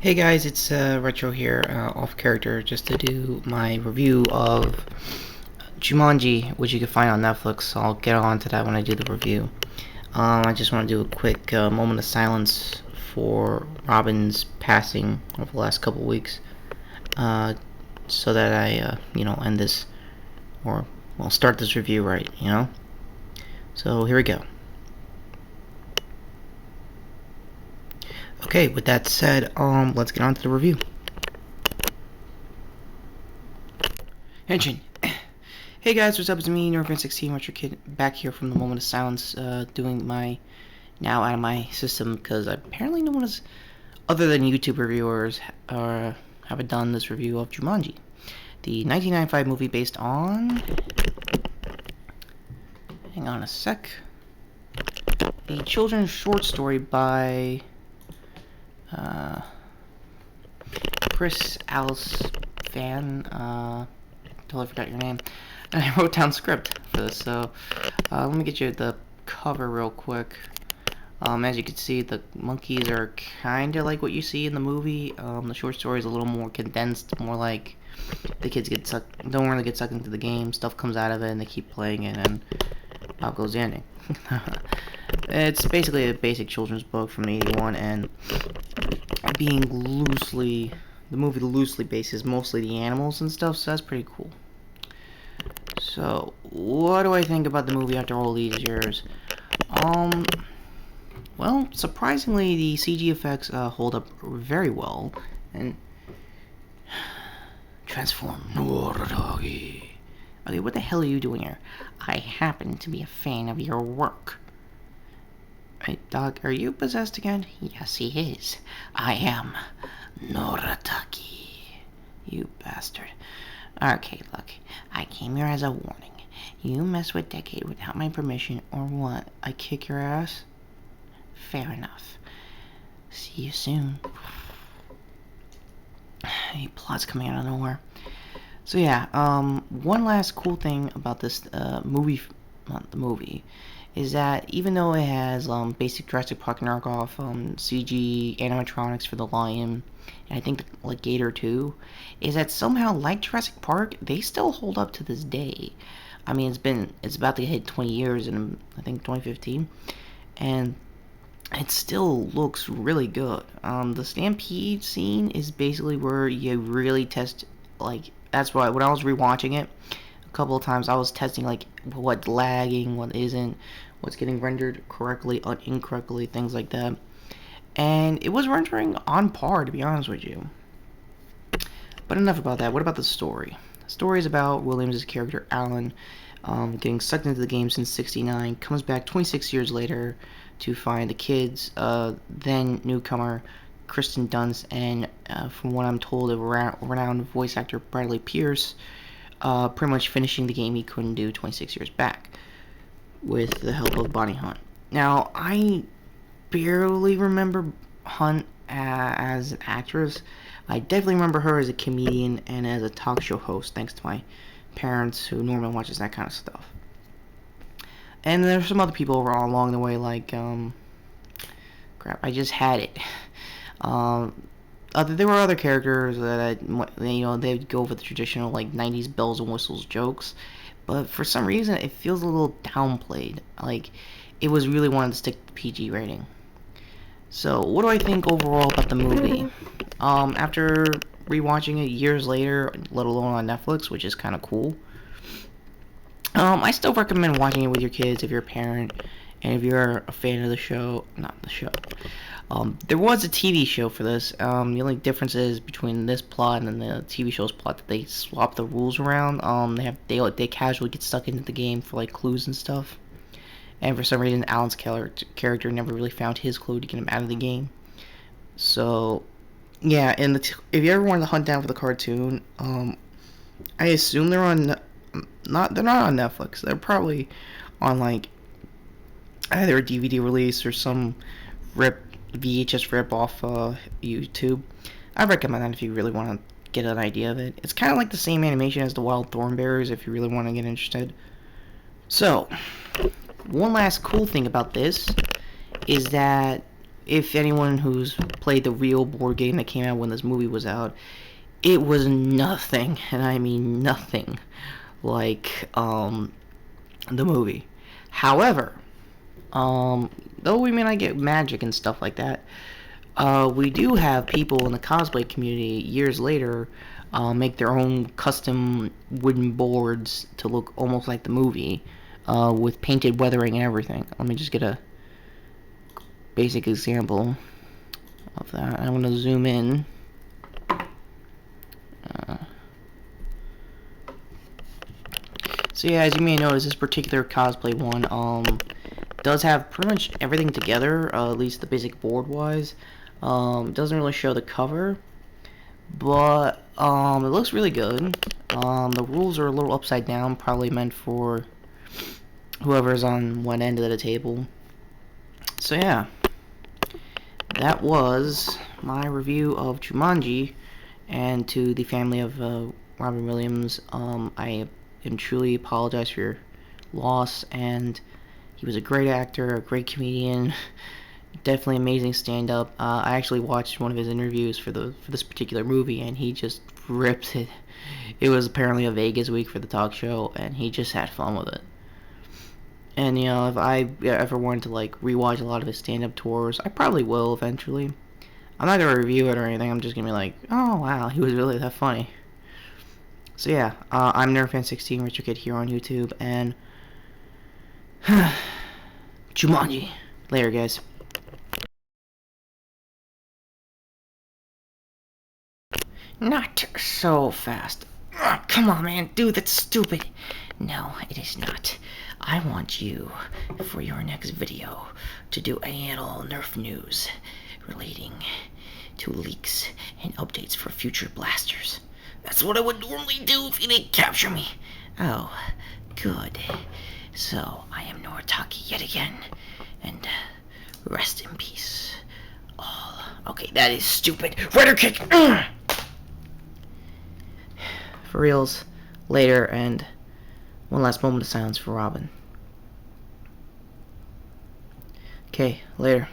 Hey guys, it's Retro here, off character, just to do my review of Jumanji, which you can find on Netflix. I'll get on to that when I do the review. I just want to do a quick moment of silence for Robin's passing over the last couple weeks, uh, so that I end this, or, well, start this review right. So here we go. Okay, with that said, let's get on to the review. Henshin. Hey guys, what's up? It's me, Nerfan16, Retro Kid, back here from the moment of silence, doing my now out of my system because apparently no one has, other than YouTube reviewers, haven't done this review of Jumanji, the 1995 movie based on. Hang on a sec. A children's short story by Chris Alice Fan. Totally forgot your name. And I wrote down script for this, so let me get you the cover real quick. As you can see, the monkeys are kind of like what you see in the movie. The short story is a little more condensed, more like the kids don't really get sucked into the game. Stuff comes out of it, and they keep playing it, and out goes the ending. It's basically a basic children's book from '81, and the movie loosely bases mostly the animals and stuff, so that's pretty cool. So, what do I think about the movie after all these years? Well, surprisingly, the CG effects hold up very well, and transform. Okay, what the hell are you doing here? I happen to be a fan of your work. Hey, Doc, are you possessed again? Yes, he is. I am Norataki. You bastard. Okay, look, I came here as a warning. You mess with Decade without my permission, or what? I kick your ass? Fair enough. See you soon. Any plots coming out of nowhere. So yeah, one last cool thing about this movie, is that even though it has basic Jurassic Park knockoff CG animatronics for the lion, and I think like Gator too, is that somehow, like Jurassic Park, they still hold up to this day. I mean, it's about to hit 20 years in, I think, 2015, and it still looks really good. The Stampede scene is basically where you really test, like, that's why when I was rewatching it a couple of times, I was testing like what's lagging, what isn't, what's getting rendered correctly, incorrectly, things like that. And it was rendering on par, to be honest with you. But enough about that. What about the story? The story is about Williams' character Alan getting sucked into the game since '69, comes back 26 years later to find the kids, then newcomer Kristen Dunst, and from what I'm told, a renowned voice actor Bradley Pierce, pretty much finishing the game he couldn't do 26 years back with the help of Bonnie Hunt. Now, I barely remember Hunt as an actress. I definitely remember her as a comedian and as a talk show host, thanks to my parents who normally watches that kind of stuff. And there's some other people along the way, like, crap, I just had it. There were other characters that, they'd go with the traditional, like, 90s bells and whistles jokes, but for some reason, it feels a little downplayed. Like, it was really wanted to stick to PG rating. So, what do I think overall about the movie? After rewatching it years later, let alone on Netflix, which is kind of cool, I still recommend watching it with your kids if you're a parent, and if you're a fan of the show, not the show. There was a TV show for this. The only difference is between this plot and the TV show's plot that they swap the rules around. They casually get stuck into the game for like clues and stuff, and for some reason Alan's character never really found his clue to get him out of the game. So yeah, and if you ever wanted to hunt down for the cartoon, I assume they're on. They're not on Netflix. They're probably on like either a DVD release or some VHS rip off YouTube. I recommend that if you really want to get an idea of it. It's kind of like the same animation as the Wild Thornberrys if you really want to get interested. So, one last cool thing about this is that if anyone who's played the real board game that came out when this movie was out, it was nothing, and I mean nothing, like the movie. However, though we may not get magic and stuff like that, we do have people in the cosplay community years later make their own custom wooden boards to look almost like the movie, with painted weathering and everything. Let me just get a basic example of that. I'm going to zoom in. So yeah, as you may notice, this particular cosplay one does have pretty much everything together, at least the basic board wise. Doesn't really show the cover, but it looks really good. The rules are a little upside down, probably meant for whoever's on one end of the table. So yeah, that was my review of Jumanji, and to the family of Robin Williams, I am truly apologize for your loss, and he was a great actor, a great comedian, definitely amazing stand-up. I actually watched one of his interviews for this particular movie, and he just ripped it. It was apparently a Vegas week for the talk show, and he just had fun with it. And you know, if I ever wanted to like rewatch a lot of his stand-up tours, I probably will eventually. I'm not gonna review it or anything. I'm just gonna be like, oh wow, he was really that funny. So yeah, I'm NerdFan16, Richard Kid here on YouTube, and Jumanji. Later, guys. Not so fast. Ugh, come on, man. Dude, that's stupid. No, it is not. I want you, for your next video, to do any and all Nerf news relating to leaks and updates for future blasters. That's what I would normally do if you didn't capture me. Oh, good. So, I am Noritaki yet again, and rest in peace. All. Okay, that is stupid. Rider kick! For reals, later, and one last moment of silence for Robin. Okay, later.